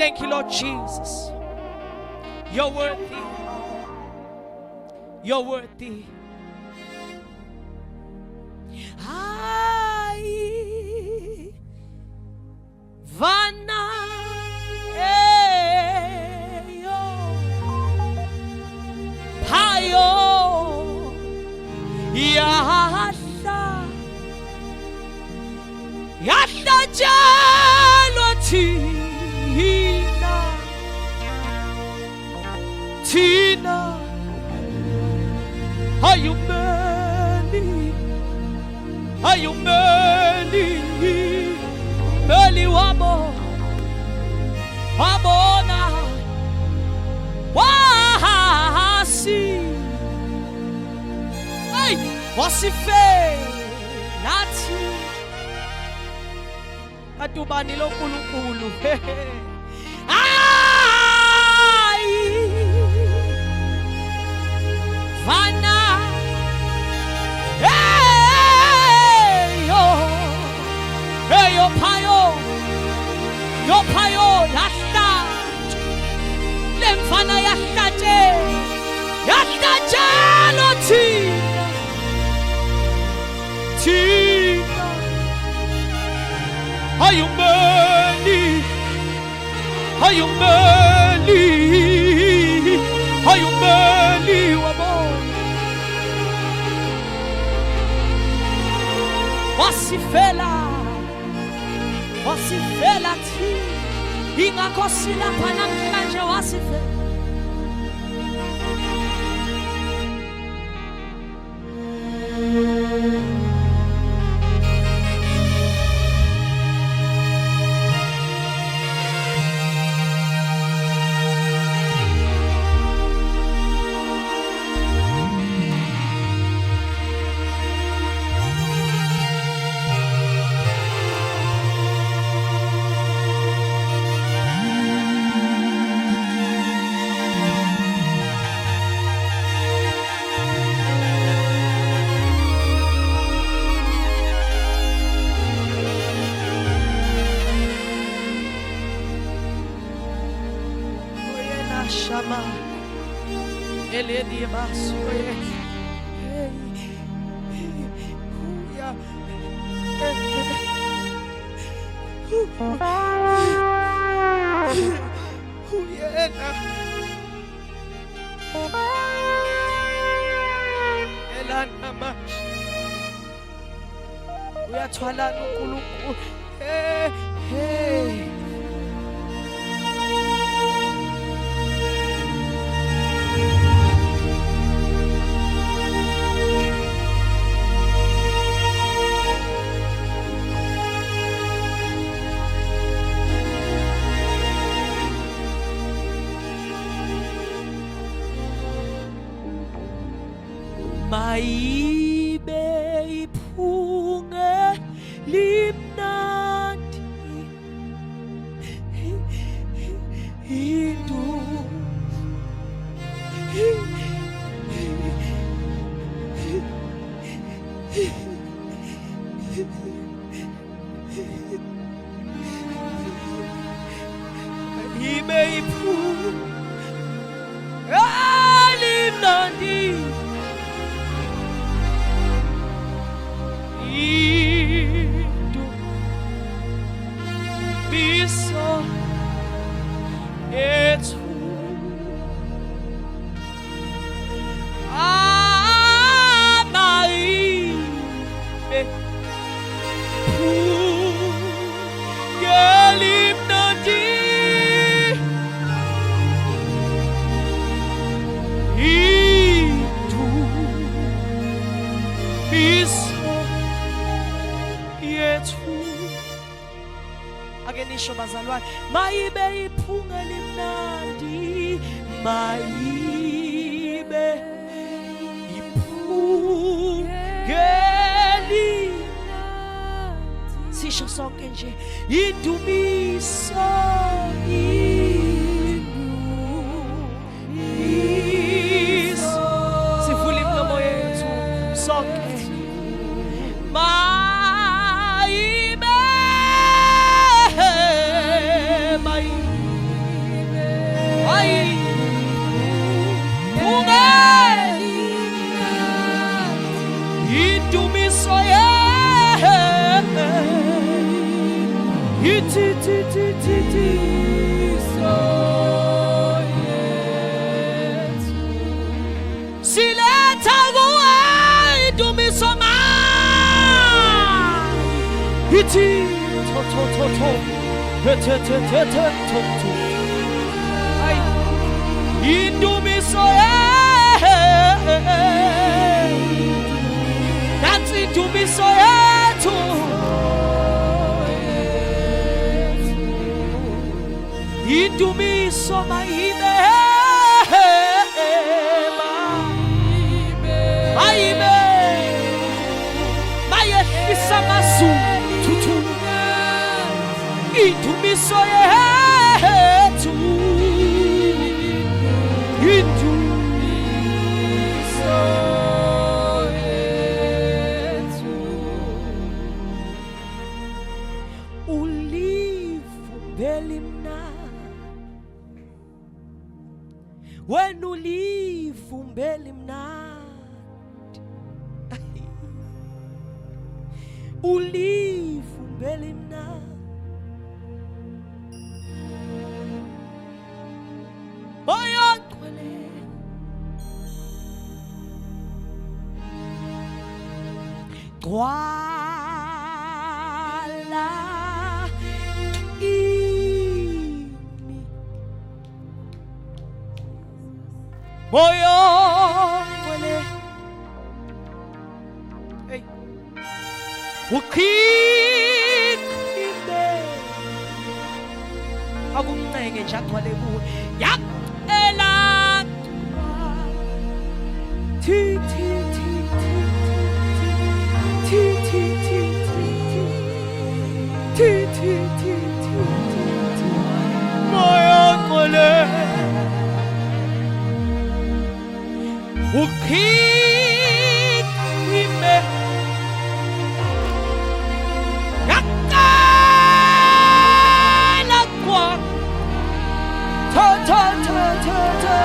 Thank you, Lord Jesus. You're worthy. You're worthy. Ai Vana Eyo Payo Yahla Yahla Jalo Tina Are you many? Are you many? Many wabo Wabona Wahasi Ay Wasife Nati Atubani lo kulu Ay Vana Yo payo yasta lemfana yasta lo tina are you many wabo wasifela ti ingakosila panamhlanje wasifela Shama Eleni Masoye Elana Mash Uyatwala uNkulunkulu hey Maibe iphunge limnandi Hindu Maibe iphunge limnandi Akenisho bazalwane Maibe iphunge limnandi Maibe iphunge limnandi Sisho sonke nje Indumiso Sivuli mlomo yetu sonke Siletha kuwe indumiso mami. Ithi tho tho tho tho. Ay, indumiso that's indumiso yethu. Indumiso mayibe mayibe mayehlisa amazulu thuthu. Indumiso yethu, indumiso yethu. Ulivumbela imnandi, wena ulivumbela imnandi, ulivumbela imnandi. Gwala ini moyo ngcwele, hey, ukhiphe akumncenge nje agcwale kuwe yacela thi thi thi moyo ngcwele ukhiphe yacela kwa tho tho tho tho tho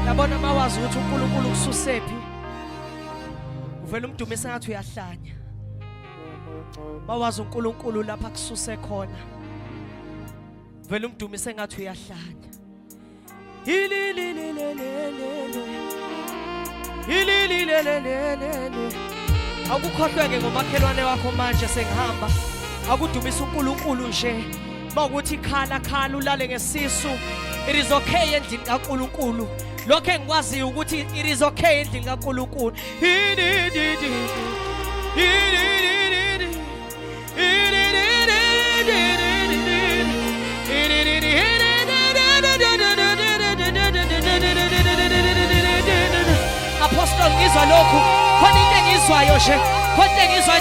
Yabona mawazi ukuthi uNkulunkulu kususephi uvela umdumise ngathi uyahlanya. Mawazi uNkulunkulu lapha kususe khona vela umdumise ngathi uyahlanya. Akukhohlweke ngomakhelwane wakho manje sengihamba. Akudumise uNkulunkulu nje. Mawukuthi khala khala ulale ngesisu. It is okay endlini kaNkulunkulu. Lokho engikwaziyo ukuthi it is okay endlini kaNkulunkulu. Apostle ngizwa lokhu khona into engizwayo nje khona engizwa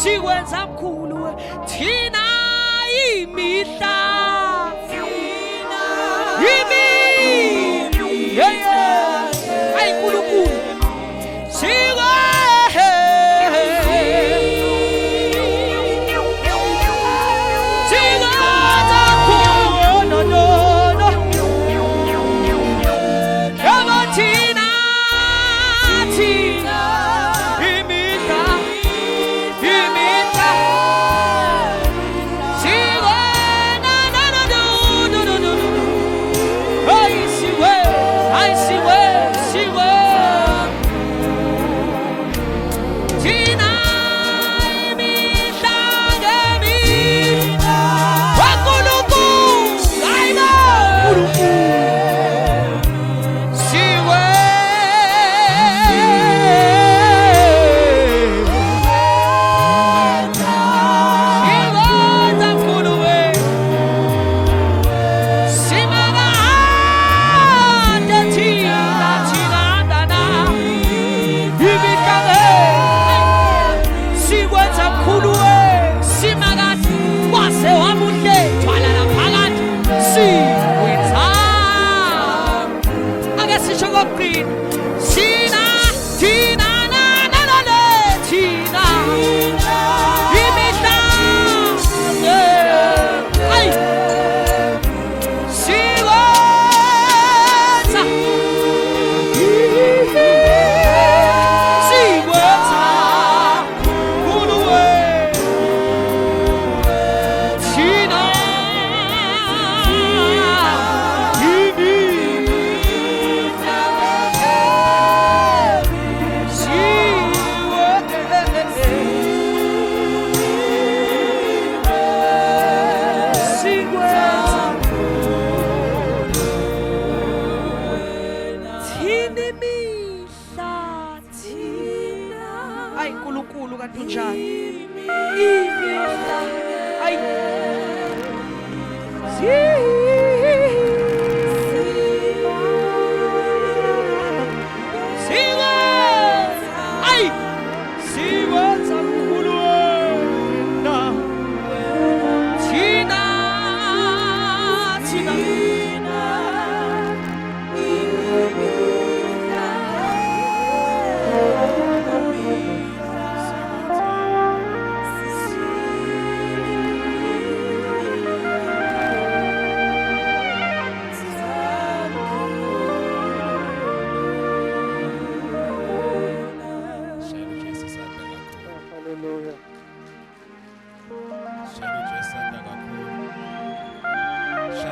sikwenza mkhulu thina imihla ayinkulunkulu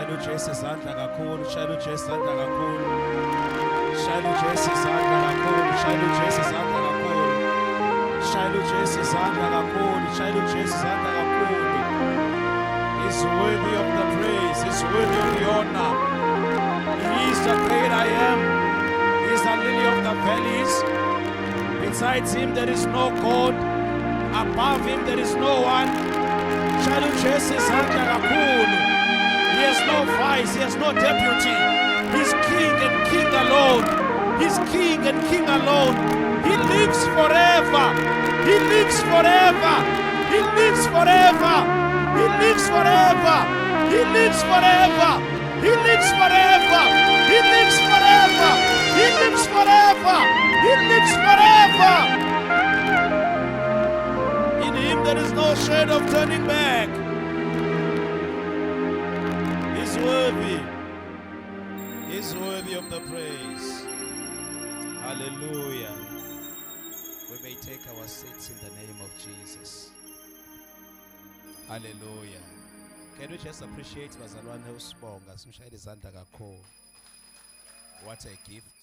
Shayela uJesu izandla kakhulu, shayela uJesu izandla kakhulu. Shayela uJesu izandla kakhulu, shayela uJesu izandla kakhulu. Shayela uJesu izandla kakhulu, shayela uJesu izandla kakhulu. He's worthy of the praise, he's worthy of the honor. He is the great I am. He is the lily of the valleys. Besides him there is no God. Above him there is no one. Shayela uJesu izandla kakhulu. He has no vice, he has no deputy. He's king and king alone. He's king and king alone. He lives forever. He lives forever. He lives forever. He lives forever. He lives forever. He lives forever. He lives forever. He lives forever. He lives forever. In him there is no shade of turning back. He's worthy. He's worthy of the praise. Hallelujah. We may take our seats in the name of Jesus. Hallelujah. Can we just appreciate bazalwane usibonga simshayele izandla kakhulu. What a gift.